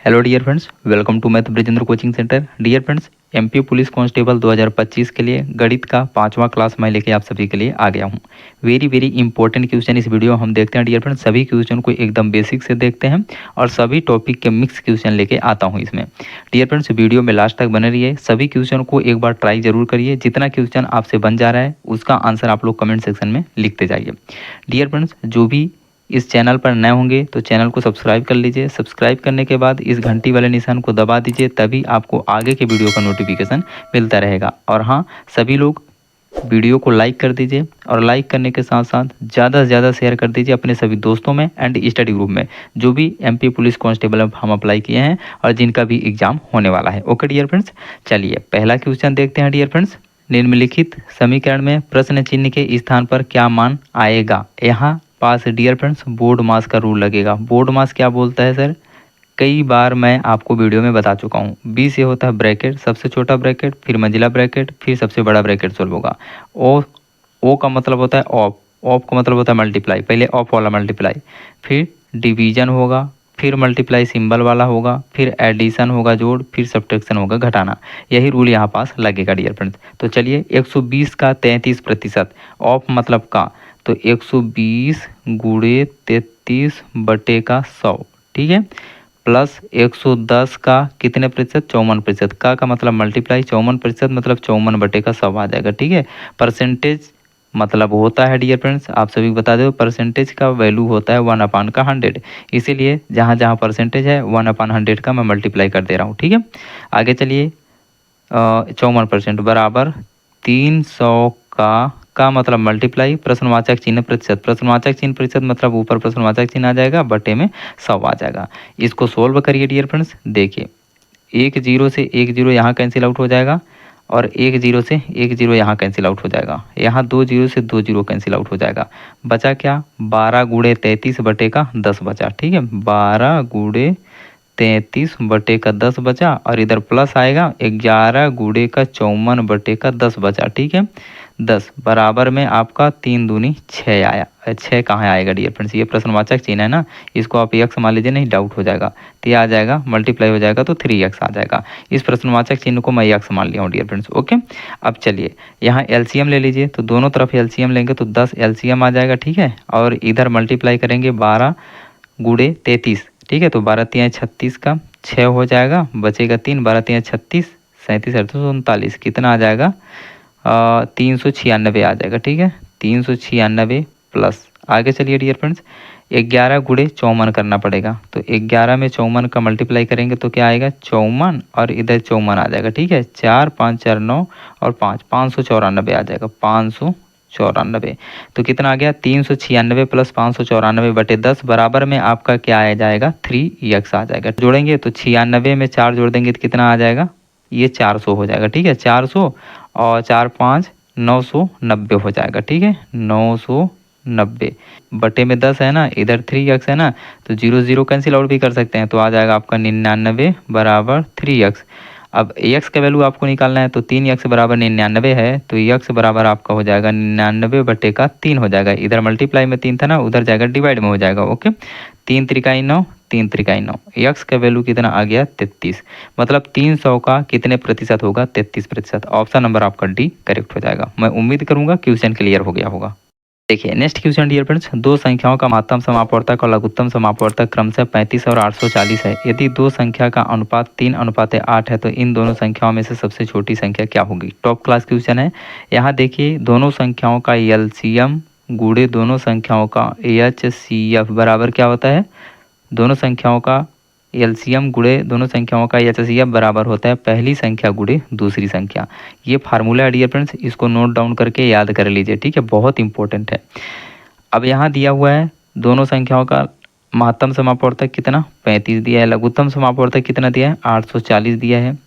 Hello dear friends, welcome to math Brijendra coaching centre. Dear friends, MP police constable 2025 के लिए गणित का 5वां क्लास मैं लेके आप सभी के लिए आ गया हूँ। वेरी वेरी इंपॉर्टेंट क्वेश्चन इस वीडियो हम देखते हैं डियर फ्रेंड्स। सभी क्वेश्चन को एकदम बेसिक से देखते हैं और सभी टॉपिक के मिक्स क्वेश्चन लेके आता हूँ इसमें। डियर फ्रेंड्स, वीडियो में लास्ट तक बने रहिए। सभी क्वेश्चन को एक बार ट्राई जरूर करिए। जितना क्वेश्चन आपसे बन जा रहा है उसका आंसर आप लोग कमेंट सेक्शन में लिखते जाइए। डियर फ्रेंड्स, जो भी इस चैनल पर नए होंगे तो चैनल को सब्सक्राइब कर लीजिए। सब्सक्राइब करने के बाद इस घंटी वाले निशान को दबा दीजिए, तभी आपको आगे के वीडियो का नोटिफिकेशन मिलता रहेगा। और हाँ, सभी लोग वीडियो को लाइक कर दीजिए और लाइक करने के साथ साथ ज़्यादा से ज़्यादा शेयर कर दीजिए अपने सभी दोस्तों में एंड स्टडी ग्रुप में, जो भी एमपी पुलिस कांस्टेबल हम अप्लाई किए हैं और जिनका भी एग्जाम होने वाला है। ओके डियर फ्रेंड्स, चलिए पहला क्वेश्चन देखते हैं। डियर फ्रेंड्स, निम्नलिखित समीकरण में प्रश्न चिन्ह के स्थान पर क्या मान आएगा? यहाँ पास डियर फ्रेंड्स बोर्ड मास का रूल लगेगा। बोर्ड मास क्या बोलता है सर? कई बार मैं आपको वीडियो में बता चुका हूँ। बी से होता है ब्रैकेट, सबसे छोटा ब्रैकेट, फिर मंजिला ब्रैकेट, फिर सबसे बड़ा ब्रैकेट सॉल्व होगा। ओ का मतलब होता है ऑफ, ऑफ का मतलब होता है मल्टीप्लाई, पहले ऑफ वाला मल्टीप्लाई, फिर डिवीजन होगा, फिर मल्टीप्लाई सिंबल वाला होगा, फिर एडिशन होगा जोड़, फिर सब्ट्रैक्शन होगा घटाना। यही रूल यहाँ पास लगेगा डियर फ्रेंड्स। तो चलिए 120 का 33%, ऑफ मतलब का, तो 120 गुणे 33 बटे का 100, ठीक है, प्लस 110 का कितने प्रतिशत? 54%। का मतलब मल्टीप्लाई, 54% मतलब 54 बटे का 100 आ जाएगा, ठीक है। परसेंटेज मतलब होता है डियर फ्रेंड्स, आप सभी बता दो, परसेंटेज का वैल्यू होता है 1/100, इसीलिए जहाँ जहाँ परसेंटेज है 1/100 का मैं मल्टीप्लाई कर दे रहा हूँ, ठीक है। आगे चलिए, 54% बराबर 300 का मतलब मल्टीप्लाई प्रश्नवाचक चिन्ह प्रतिशत, प्रश्नवाचक चिन्ह प्रतिशत मतलब ऊपर प्रश्नवाचक चिन्ह आ जाएगा, बटे में 100 आ जाएगा। इसको सोल्व करिए डियर फ्रेंड्स। देखिए, 1 0 से 1 0 यहाँ कैंसिल आउट हो जाएगा और 1 0 से 1 0 यहाँ कैंसिल आउट हो जाएगा। यहाँ 2 0 से 2 0 कैंसिल आउट हो जाएगा। बचा क्या? 12 गुणे 33 बटे का 10 बचा, ठीक है। 12 गुणे 33 बटे का 10 बचा और इधर प्लस आएगा 11 गुणे का 54 बटे का 10 बचा, ठीक है। 10 बराबर में आपका 3 दूनी 6 आया। 6 कहाँ आएगा डियर फ्रेंड्स? ये प्रश्नवाचक चिन्ह है ना, इसको आप x मान लीजिए, नहीं डाउट हो जाएगा तो ये आ जाएगा, मल्टीप्लाई हो जाएगा तो 3x आ जाएगा। इस प्रश्नवाचक चिन्ह को मैं x मान लिया हूँ डियर फ्रेंड्स। ओके, अब चलिए यहाँ एलसीएम ले लीजिए, तो दोनों तरफ एलसीएम लेंगे तो 10 एलसीएम आ जाएगा, ठीक है। और इधर मल्टीप्लाई करेंगे 12 गुणे 33, ठीक है, तो 12 3 36 का 6 हो जाएगा, बचेगा 3, 12 3 36, 37 38 कितना आ जाएगा? 396 आ जाएगा, ठीक है। 396 प्लस, आगे चलिए डियर फ्रेंड्स, 11 गुणे 54 करना पड़ेगा, तो 11 में 54 का मल्टीप्लाई करेंगे तो क्या आएगा? 54 और इधर 54 आ जाएगा, ठीक है। 4 5 4 9 और 5 594 आ जाएगा, 594। तो कितना आ गया? 396 प्लस 594 बटे 10 बराबर में आपका क्या आ जाएगा? 3x आ जाएगा। जोड़ेंगे तो 96 में 4 जोड़ देंगे तो कितना आ जाएगा? ये 400 हो जाएगा, ठीक है। 400 और 4 5 990 हो जाएगा, ठीक है। 990 बटे में 10 है ना, इधर 3x है ना, तो 0 0 कैंसिल आउट भी कर सकते हैं, तो आ जाएगा आपका 99 बराबर 3x। अब x का वैल्यू आपको निकालना है, तो 3x बराबर 99 है, तो x बराबर आपका हो जाएगा 99 बटे का 3 हो जाएगा। इधर मल्टीप्लाई में 3 था ना, उधर जाएगा डिवाइड में हो जाएगा। ओके, 3 त्रिकाई 9, 3 त्रिकाई 9, x का वैल्यू कितना आ गया? 33। मतलब 300 का कितने प्रतिशत होगा? 33%। ऑप्शन नंबर आपका डी करेक्ट हो जाएगा। मैं उम्मीद करूंगा क्वेश्चन क्लियर हो गया होगा। देखिए नेक्स्ट क्वेश्चन डियर फ्रेंड्स, दो संख्याओं का महत्तम समापवर्तक और लघुत्तम समापवर्तक क्रमशः 35 और 840 है। यदि दो संख्या का अनुपात 3:8 है तो इन दोनों संख्याओं में से सबसे छोटी संख्या क्या होगी? टॉप क्लास क्वेश्चन है। यहाँ देखिए, दोनों संख्याओं का एलसीएम गुणे दोनों संख्याओं का एचसीएफ बराबर क्या होता है? दोनों संख्याओं का एलसीएम गुणे दोनों संख्याओं का एचसीएफ बराबर होता है पहली संख्या गुणे दूसरी संख्या। ये फार्मूला है डियर फ्रेंड्स, इसको नोट डाउन करके याद कर लीजिए, ठीक है, बहुत इंपॉर्टेंट है। अब यहाँ दिया हुआ है दोनों संख्याओं का महत्तम समापवर्तक कितना? 35 दिया है, लघुत्तम समापवर्तक कितना दिया है? 840 दिया है।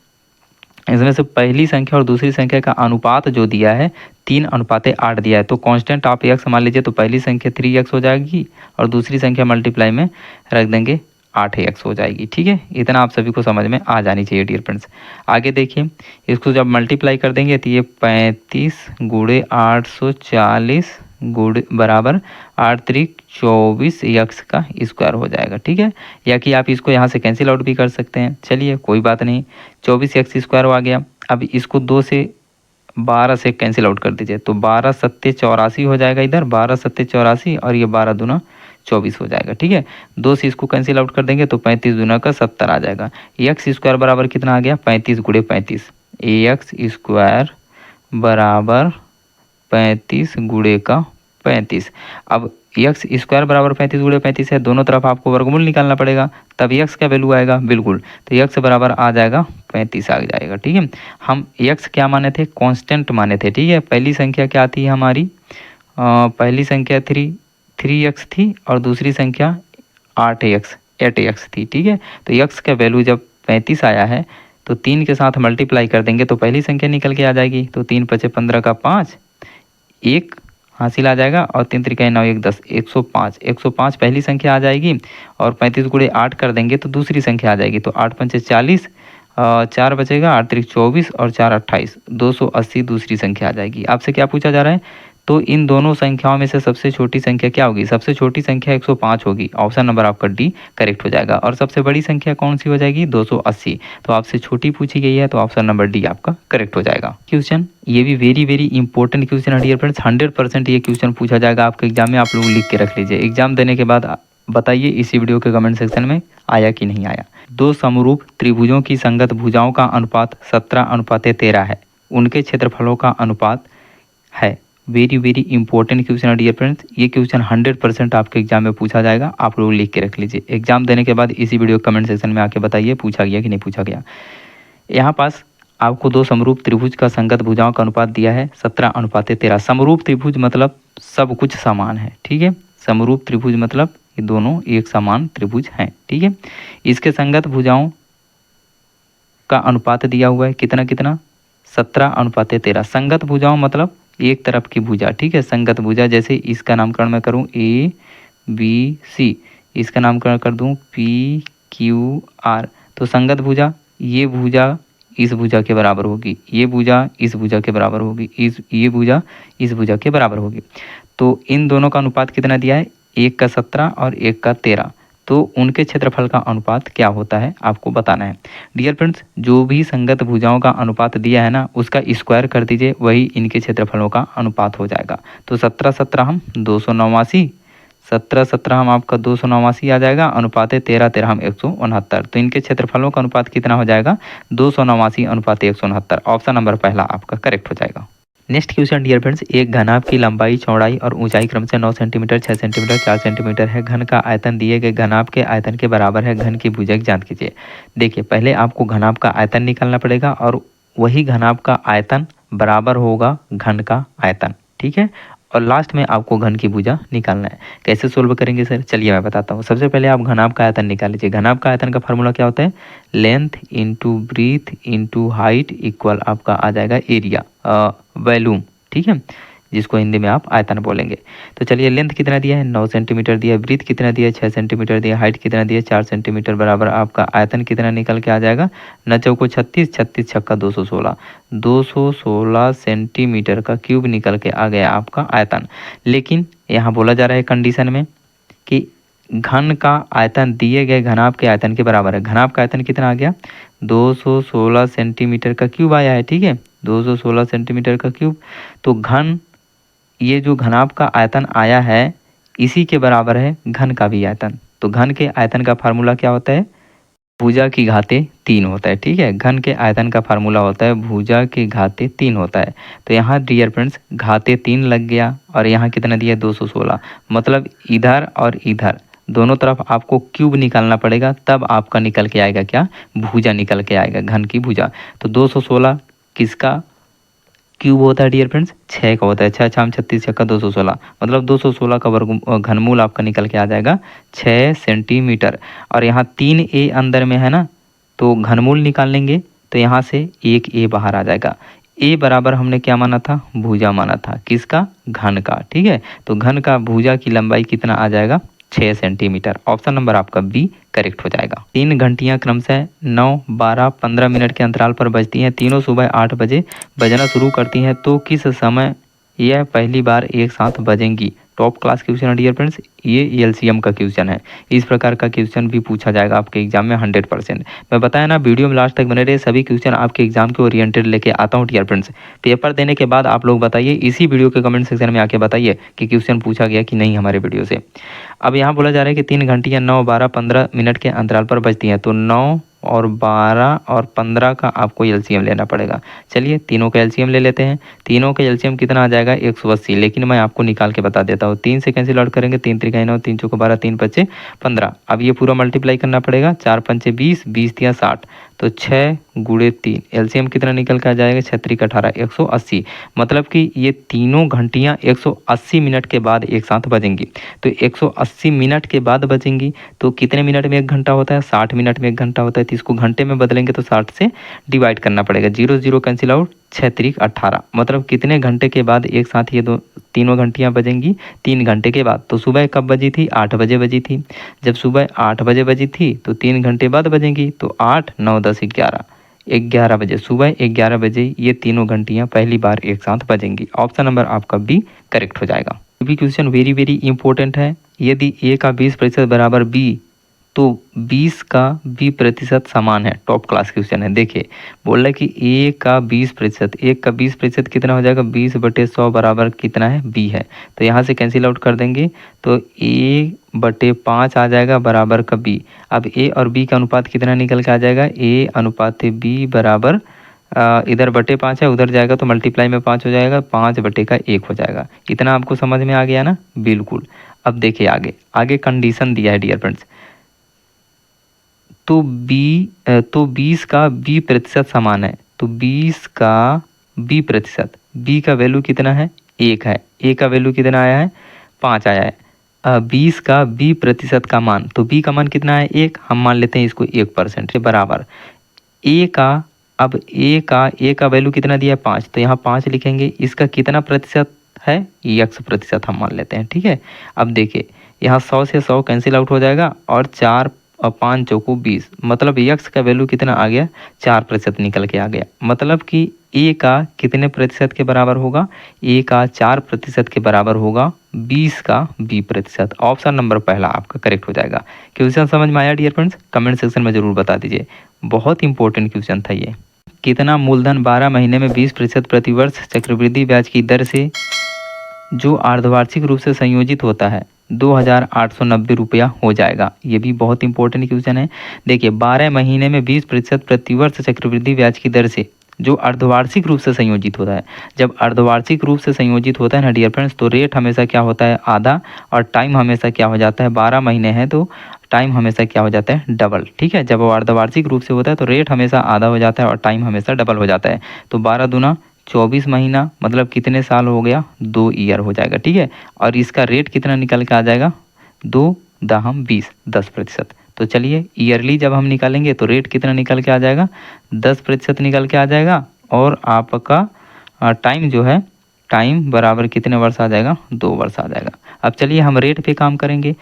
इसमें से पहली संख्या और दूसरी संख्या का अनुपात जो दिया है 3:8 दिया है, तो कांस्टेंट आप x मान लीजिए, तो पहली संख्या 3x हो जाएगी और दूसरी संख्या मल्टीप्लाई में रख देंगे 8x हो जाएगी, ठीक है। इतना आप सभी को समझ में आ जानी चाहिए डियर फ्रेंड्स। आगे देखिए, इसको जब मल्टीप्लाई कर देंगे तो ये 35 गुणे 840 गुण बराबर 8 त्रिक 24 यक्स का स्क्वायर हो जाएगा। ठीक है, या कि आप इसको यहाँ से कैंसिल आउट भी कर सकते हैं। चलिए कोई बात नहीं, 24 यक्स स्क्वायर आ गया। अब इसको 2 से 12 से कैंसिल आउट कर दीजिए, तो 12 सत्ते 84 हो जाएगा। इधर 12 सत्ते 84 और ये 12 दूना 24 हो जाएगा। ठीक है, 2 से इसको कैंसिल आउट कर देंगे तो 35 दूना का 70 आ जाएगा। एक्स स्क्वायर बराबर कितना आ गया? 35 गुणे 35। एक्स स्क्वायर बराबर 35 गुणे का 35। अब एक्स स्क्वायर बराबर 35 गुणे 35 है, दोनों तरफ आपको वर्गमूल निकालना पड़ेगा, तब एक्स का वैल्यू आएगा। बिल्कुल, तो एक्स बराबर आ जाएगा 35 आ जाएगा। ठीक है, हम एक्स क्या माने थे? कांस्टेंट माने थे। ठीक है, पहली संख्या क्या थी हमारी? पहली संख्या 3x थी और दूसरी संख्या 8x थी। ठीक है, तो एक्स का वैल्यू जब 35 आया है तो 3 के साथ मल्टीप्लाई कर देंगे तो पहली संख्या निकल के आ जाएगी। तो 3 पचे 15 का 5, 1 हासिल आ जाएगा और 3 त्रिका 9 1 10, 105 पहली संख्या आ जाएगी। और 35 गुणे 8 कर देंगे तो दूसरी संख्या आ जाएगी। तो 8 पंचे 40, 4 बचेगा, 8 त्रिक 24 और 4 28, 280 दूसरी संख्या आ जाएगी। आपसे क्या पूछा जा रहा है? तो इन दोनों संख्याओं में से सबसे छोटी संख्या क्या होगी? सबसे छोटी संख्या 105 होगी। ऑप्शन नंबर आपका डी करेक्ट हो जाएगा। और सबसे बड़ी संख्या कौन सी हो जाएगी? 280। तो आपसे छोटी पूछी गई है तो ऑप्शन नंबर डी आपका करेक्ट हो जाएगा। क्वेश्चन ये भी वेरी इंपॉर्टेंट क्वेश्चन है डियर फ्रेंड्स, 100% ये क्वेश्चन पूछा जाएगा आपके एग्जाम में। आप लोग लिख के रख लीजिए, एग्जाम देने के बाद बताइए इसी वीडियो के कमेंट सेक्शन में आया कि नहीं आया। दो समरूप त्रिभुजों की संगत भुजाओं का अनुपात 17:13 है, उनके क्षेत्रफलों का अनुपात है। वेरी इंपॉर्टेंट क्वेश्चन है डियर फ्रेंड्स, ये क्वेश्चन 100% आपके एग्जाम में पूछा जाएगा। आप लोग लिख के रख लीजिए, एग्जाम देने के बाद इसी वीडियो कमेंट सेक्शन में आके बताइए पूछा गया कि नहीं पूछा गया। यहाँ पास आपको दो समरूप त्रिभुज का संगत भुजाओं का अनुपात दिया है 17:13। समरूप त्रिभुज मतलब सब कुछ समान है। ठीक है, समरूप त्रिभुज मतलब ये दोनों एक समान त्रिभुज हैं। ठीक है, इसके संगत भुजाओं का अनुपात दिया हुआ है कितना कितना? 17:13। संगत भुजाओं मतलब एक तरफ की भुजा। ठीक है, संगत भुजा, जैसे इसका नामकरण मैं करूं ABC, इसका नामकरण कर दूं PQR, तो संगत भुजा, ये भुजा इस भुजा के बराबर होगी, ये भुजा इस भुजा के बराबर होगी, ये भुजा इस भुजा के बराबर होगी। तो इन दोनों का अनुपात कितना दिया है? एक का 17 और एक का 13। तो उनके क्षेत्रफल का अनुपात क्या होता है आपको बताना है। डियर फ्रेंड्स, जो भी संगत भुजाओं का अनुपात दिया है ना, उसका स्क्वायर कर दीजिए, वही इनके क्षेत्रफलों का अनुपात हो जाएगा। तो 17 हम 289, 17 हम आपका 289 आ जाएगा, अनुपात 13 हम 169। तो इनके क्षेत्रफलों का अनुपात कितना हो जाएगा? 289 अनुपात 169। ऑप्शन नंबर पहला आपका करेक्ट हो जाएगा। नेक्स्ट क्वेश्चन डियर फ्रेंड्स, एक घनाभ की लंबाई, चौड़ाई और ऊंचाई क्रम से 9 सेंटीमीटर, 6 सेंटीमीटर, 4 सेंटीमीटर है। घन का आयतन दिए गए घनाभ के आयतन के बराबर है। घन की भुजा की जांच कीजिए। देखिए, पहले आपको घनाभ का आयतन निकालना पड़ेगा और वही घनाभ का आयतन बराबर होगा घन का आयतन। ठीक है, और लास्ट में आपको घन की भुजा निकालना है। कैसे सोल्व करेंगे सर? चलिए मैं बताता हूँ। सबसे पहले आप घनाभ का आयतन निकाल लीजिए। घनाभ का आयतन का फार्मूला क्या होता है? Length into breadth into height equal आपका आ जाएगा एरिया, वॉल्यूम। ठीक है, जिसको हिंदी में आप आयतन बोलेंगे। तो चलिए, लेंथ कितना दिया है? 9 सेंटीमीटर दिया है। ब्रीथ कितना दिया है? 6 सेंटीमीटर दिया है। हाइट कितना दिया है? 4 सेंटीमीटर बराबर आपका आयतन कितना निकल के आ जाएगा? 9 चौको 36, 36 छक्का 216, 216 सेंटीमीटर का क्यूब निकल के आ गया आपका आयतन। लेकिन यहाँ बोला जा रहा है कंडीशन में कि घन का आयतन दिए गए घनाभ के आयतन के बराबर है। घनाभ का आयतन कितना आ गया? 216 सेंटीमीटर का क्यूब आया है। ठीक है, 216 सेंटीमीटर का क्यूब। तो घन, ये जो घनाभ का आयतन आया है इसी के बराबर है घन का भी आयतन। तो घन के आयतन का फार्मूला क्या होता है? भुजा की घाते 3 होता है। ठीक है, घन के आयतन का फार्मूला होता है भुजा की घाते 3 होता है। तो यहाँ डियर फ्रेंड्स घाते 3 लग गया और यहाँ कितना दिया? 216। मतलब इधर और इधर दोनों तरफ आपको क्यूब निकालना पड़ेगा, तब आपका निकल के आएगा क्या? भुजा निकल के आएगा, घन की भुजा। तो 216 किसका क्यूब होता है डियर फ्रेंड्स? 6 का होता है। 6 छाम 36 छक्का 216, मतलब 216 का वर्ग घनमूल आपका निकल के आ जाएगा 6 सेंटीमीटर। और यहाँ 3a अंदर में है ना, तो घनमूल निकाल लेंगे तो यहाँ से 1a बाहर आ जाएगा। a बराबर हमने क्या माना था? भुजा माना था। किसका? घन का। ठीक है, तो घन का भुजा की लंबाई कितना आ जाएगा? 6 सेंटीमीटर। ऑप्शन नंबर आपका बी करेक्ट हो जाएगा। 3 घंटियां क्रमशः 9, 12, 15 मिनट के अंतराल पर बजती हैं। तीनों सुबह 8 बजे बजना शुरू करती हैं, तो किस समय यह पहली बार एक साथ बजेंगी। टॉप क्लास क्वेश्चन है डियर फ्रेंड्स, ये एलसीएम का क्वेश्चन है। इस प्रकार का क्वेश्चन भी पूछा जाएगा आपके एग्जाम में 100%। मैं बताया ना, वीडियो में लास्ट तक बने रहे, सभी क्वेश्चन आपके एग्जाम के ओरिएंटेड लेके आता हूँ डियर फ्रेंड्स। पेपर देने के बाद आप लोग बताइए, इसी वीडियो के कमेंट सेक्शन में आके बताइए कि क्वेश्चन पूछा गया कि नहीं हमारे वीडियो से। अब यहाँ बोला जा रहा है कि 3 घंटियाँ 9, 12, 15 मिनट के अंतराल पर बजती हैं, तो 9 और 12 और 15 का आपको एलसीएम लेना पड़ेगा। चलिए तीनों का एलसीएम ले लेते हैं। तीनों का एलसीएम कितना आ जाएगा 180, लेकिन मैं आपको निकाल के बता देता हूँ। 3 से कैंसिल आउट करेंगे, 3 3 9, 3 चौको 12, 3 5 15। अब ये पूरा मल्टीप्लाई करना पड़ेगा, 4 5 20, 20 तिया 60, तो 6 गुणे 3 एलसीएम कितना निकल के आ जाएगा, 6 3 18, 180। मतलब कि ये तीनों घंटियाँ 180 मिनट के बाद एक साथ बजेंगी। तो 180 मिनट के बाद बजेंगी, तो कितने मिनट में एक घंटा होता है, 60 मिनट में एक घंटा होता है। तो इसको घंटे में बदलेंगे तो 60 से डिवाइड करना पड़ेगा, 0 0 कैंसिल आउट, 6 3 18। मतलब कितने घंटे के बाद एक साथ ये तीनों घंटियाँ बजेंगी, 3 घंटे के बाद। तो सुबह कब बजी थी, 8 बजे बजी थी। जब सुबह 8 बजे बजी थी तो 3 घंटे बाद बजेंगी, तो 8 9 10 11, 11 बजे, सुबह 11 बजे ये तीनों घंटियाँ पहली बार एक साथ बजेंगी। ऑप्शन नंबर आपका बी करेक्ट हो जाएगा। भी क्वेश्चन वेरी वेरी इंपॉर्टेंट है। यदि ए का 20% बराबर बी, तो 20 का बी प्रतिशत समान है। टॉप क्लास क्वेश्चन है। देखिए बोल रहा है कि ए का 20%, एक का 20% कितना हो जाएगा, 20/100 बराबर कितना है, बी है। तो यहाँ से कैंसिल आउट कर देंगे, तो a/5 आ जाएगा बराबर का बी। अब ए और बी का अनुपात कितना निकल के आ जाएगा, ए अनुपात बी बराबर इधर बटे 5 है, उधर जाएगा तो मल्टीप्लाई में 5 हो जाएगा, 5/1 हो जाएगा। इतना आपको समझ में आ गया ना, बिल्कुल। अब देखिए आगे आगे कंडीशन दिया है डियर फ्रेंड्स, तो 20 का बी प्रतिशत समान है, तो 20 का बी प्रतिशत, बी का वैल्यू कितना है, 1 है, ए का वैल्यू कितना आया है, 5 आया है। 20 का बी प्रतिशत का मान, तो बी का मान कितना है, 1, हम मान लेते हैं इसको 1% के बराबर। ए का, अब ए का वैल्यू कितना दिया है, 5, तो यहाँ 5 लिखेंगे। इसका कितना प्रतिशत है, x% हम मान लेते हैं, ठीक है। अब देखिए यहाँ 100 से 100 कैंसिल आउट हो जाएगा, और 4 और 5 चौको 20, मतलब x का वैल्यू कितना आ गया, 4% निकल के आ गया। मतलब कि ए का कितने प्रतिशत के बराबर होगा, ए का 4% के बराबर होगा, 20 का बी प्रतिशत। ऑप्शन नंबर पहला आपका करेक्ट हो जाएगा। क्वेश्चन समझ में आया डियर फ्रेंड्स, कमेंट सेक्शन में जरूर बता दीजिए। बहुत इंपॉर्टेंट क्वेश्चन था ये। कितना मूलधन 12 महीने में 20% प्रतिवर्ष चक्रवृद्धि ब्याज की दर से जो अर्धवार्षिक रूप से संयोजित होता है 2,890 रुपया हो जाएगा। ये भी बहुत इंपॉर्टेंट क्वेश्चन है। देखिए 12 महीने में 20% प्रतिवर्ष चक्रवृद्धि ब्याज की दर से जो अर्धवार्षिक रूप से संयोजित होता है, जब अर्धवार्षिक रूप से संयोजित होता है ना डियर फ्रेंड्स, तो रेट हमेशा क्या होता है, आधा, और टाइम हमेशा क्या हो जाता है, 12 महीने है तो टाइम हमेशा क्या हो जाता है, डबल। ठीक है, जब वो अर्धवार्षिक रूप से होता है तो रेट हमेशा आधा हो जाता है और टाइम हमेशा डबल हो जाता है। तो 12 दूना 24 महीना, मतलब कितने साल हो गया, 2 ईयर हो जाएगा। ठीक है, और इसका रेट कितना निकल के आ जाएगा, 2 दाहम 20, 10%। तो चलिए ईयरली जब हम निकालेंगे तो रेट कितना निकल के आ जाएगा, 10% निकल के आ जाएगा। और आपका टाइम जो है, टाइम बराबर कितने वर्ष आ जाएगा, 2 वर्ष आ जाएगा। अब चलिए हम रेट पे काम करेंगे।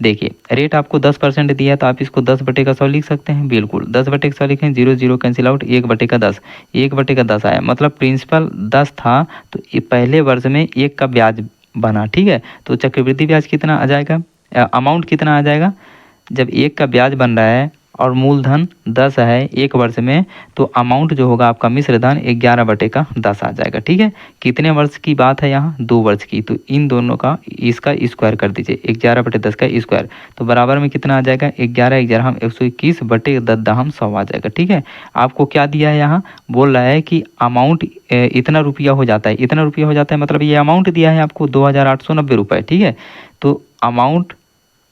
देखिए रेट आपको 10% दिया है, तो आप इसको 10/100 लिख सकते हैं। बिल्कुल 10/100 लिखें, 0 0 कैंसिल आउट, 1/10, 1/10 आया। मतलब प्रिंसिपल 10 था, तो ये पहले वर्ष में 1 का ब्याज बना। ठीक है, तो चक्रवृद्धि ब्याज कितना आ जाएगा, अमाउंट कितना आ जाएगा, जब 1 का ब्याज बन रहा है और मूलधन 10 है 1 वर्ष में, तो अमाउंट जो होगा आपका मिश्र धन 11/10 आ जाएगा। ठीक है, कितने वर्ष की बात है यहाँ, 2 वर्ष की। तो इन दोनों का इसका स्क्वायर कर दीजिए, 11/10 का स्क्वायर, तो बराबर में कितना आ जाएगा, 11 11 हम 121/10 100 आ जाएगा। ठीक है, आपको क्या दिया है यहाँ, बोल रहा है कि अमाउंट इतना रुपया हो जाता है, इतना रुपया हो जाता है, मतलब ये अमाउंट दिया है आपको 2,890 रुपये। ठीक है, तो अमाउंट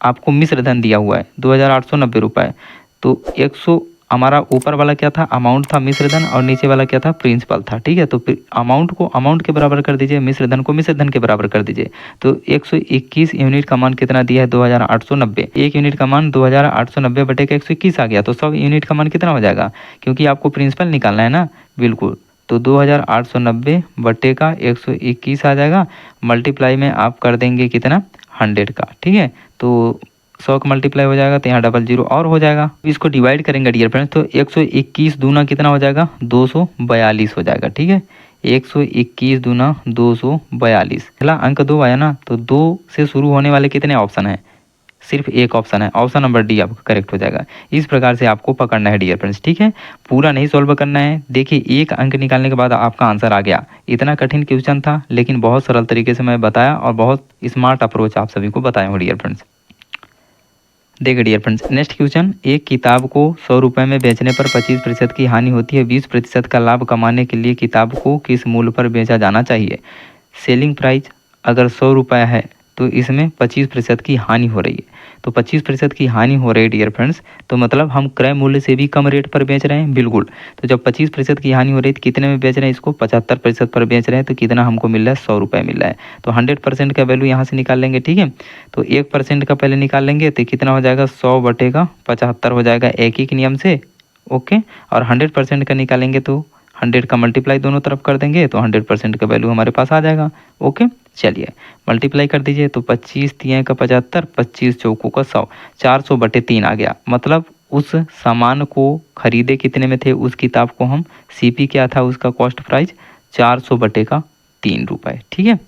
आपको मिश्र धन दिया हुआ है 2,890 रुपये। तो 100 हमारा ऊपर वाला क्या था, अमाउंट था मिश्र धन, और नीचे वाला क्या था, प्रिंसिपल था। ठीक है, तो अमाउंट को अमाउंट के बराबर कर दीजिए, मिश्र धन को मिश्र धन के बराबर कर दीजिए। तो 121 यूनिट का मान कितना दिया है, 2,890। 1 यूनिट का मान 2,890 बटे का 121 आ गया, तो 100 यूनिट का मान कितना हो जाएगा, क्योंकि आपको प्रिंसिपल निकालना है ना। बिल्कुल, तो 2,890 बटे का 121 आ जाएगा। मल्टीप्लाई में आप कर देंगे कितना, 100 का। ठीक है, तो 100 का मल्टीप्लाई हो जाएगा, तो यहाँ 00 और हो जाएगा। इसको डिवाइड करेंगे डियर फ्रेंड्स, तो 121 दूना कितना हो जाएगा, 242 हो जाएगा। ठीक है, 121 दूना 242। पहला अंक 2 आया ना, तो 2 से शुरू होने वाले कितने ऑप्शन हैं? सिर्फ एक ऑप्शन है, ऑप्शन नंबर डी आपका करेक्ट हो जाएगा। इस प्रकार से आपको पकड़ना है डियर फ्रेंड्स, ठीक है, पूरा नहीं सॉल्व करना है। देखिए एक अंक निकालने के बाद आपका आंसर आ गया। इतना कठिन क्वेश्चन था लेकिन बहुत सरल तरीके से मैं बताया और बहुत स्मार्ट अप्रोच आप सभी को बताया हूँ डियर फ्रेंड्स। देखिए डियर फ्रेंड्स, नेक्स्ट क्वेश्चन, एक किताब को 100 रुपये में बेचने पर 25% की हानि होती है। 20% का लाभ कमाने के लिए किताब को किस मूल्य पर बेचा जाना चाहिए? सेलिंग प्राइस अगर 100 रुपये है तो इसमें 25% की हानि हो रही है। तो 25% की हानि हो रही है डियर फ्रेंड्स, तो मतलब हम क्रय मूल्य से भी कम रेट पर बेच रहे हैं, बिल्कुल। तो जब 25% की हानि हो रही है तो कितने में बेच रहे हैं इसको? 75% पर बेच रहे हैं, तो कितना हमको मिल रहा है? 100 रुपये मिल रहा है। तो 100% का वैल्यू यहाँ से निकाल लेंगे, ठीक है। तो 1% का पहले निकाल लेंगे तो कितना हो जाएगा? 100 बटेगा 75 हो जाएगा एक एक नियम से, ओके। और 100% का निकालेंगे तो 100 का मल्टीप्लाई दोनों तरफ कर देंगे तो 100% का वैल्यू हमारे पास आ जाएगा, ओके। चलिए मल्टीप्लाई कर दीजिए, तो 25 तियाँ का 75, 25 चौकों का 100, 400 बटे 3 आ गया। मतलब उस सामान को खरीदे कितने में थे? उस किताब को हम, सीपी क्या था उसका कॉस्ट प्राइस? 400 बटे का 3 रुपये, ठीक है।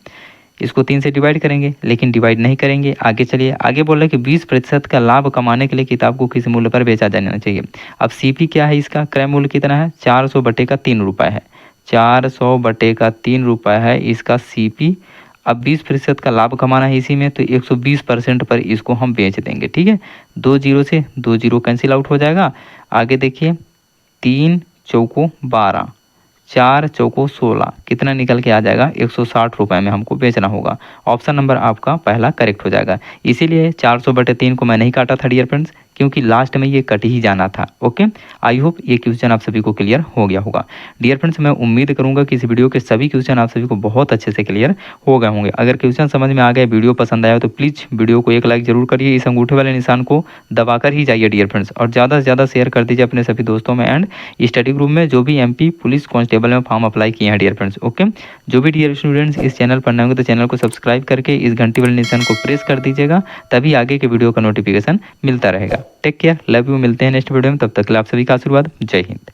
इसको 3 से डिवाइड करेंगे, लेकिन डिवाइड नहीं करेंगे। आगे चलिए, आगे बोल रहे हैं कि 20% का लाभ कमाने के लिए किताब को किस मूल्य पर बेचा जाना चाहिए। अब सीपी क्या है इसका? क्रय मूल्य कितना है? 400 बटे का 3 रुपये है। 400 बटे का 3 रुपये है इसका सीपी। अब 20% का लाभ कमाना है इसी में, तो 120% पर इसको हम बेच देंगे, ठीक है। 2 जीरो से 2 जीरो कैंसिल आउट हो जाएगा। आगे देखिए, 3 चौको 12, 4 चौको 16, कितना निकल के आ जाएगा? 160 रुपये में हमको बेचना होगा। ऑप्शन नंबर आपका पहला करेक्ट हो जाएगा। इसीलिए 400 बटे 3 को मैं नहीं काटा था डियर फ्रेंड्स, क्योंकि लास्ट में ये कट ही जाना था, ओके। आई होप ये क्वेश्चन आप सभी को क्लियर हो गया होगा डियर फ्रेंड्स। मैं उम्मीद करूंगा कि इस वीडियो के सभी क्वेश्चन आप सभी को बहुत अच्छे से क्लियर हो गए होंगे। अगर क्वेश्चन समझ में आ गए, वीडियो पसंद आया तो प्लीज़ वीडियो को एक लाइक जरूर करिए। इस अंगूठे वाले निशान को दबाकर ही जाइए डियर फ्रेंड्स, और ज़्यादा से ज़्यादा शेयर कर दीजिए अपने सभी दोस्तों में एंड स्टडी ग्रुप में जो भी एमपी पुलिस कांस्टेबल में फॉर्म अप्लाई किए हैं डियर फ्रेंड्स, ओके। जो भी डियर स्टूडेंट्स इस चैनल पर नए होंगे तो चैनल को सब्सक्राइब करके इस घंटी वाले निशान को प्रेस कर दीजिएगा, तभी आगे के वीडियो का नोटिफिकेशन मिलता रहेगा। टेक केयर, लव यू, मिलते हैं नेक्स्ट वीडियो में, तब तक के लिए आप सभी का आशीर्वाद। जय हिंद।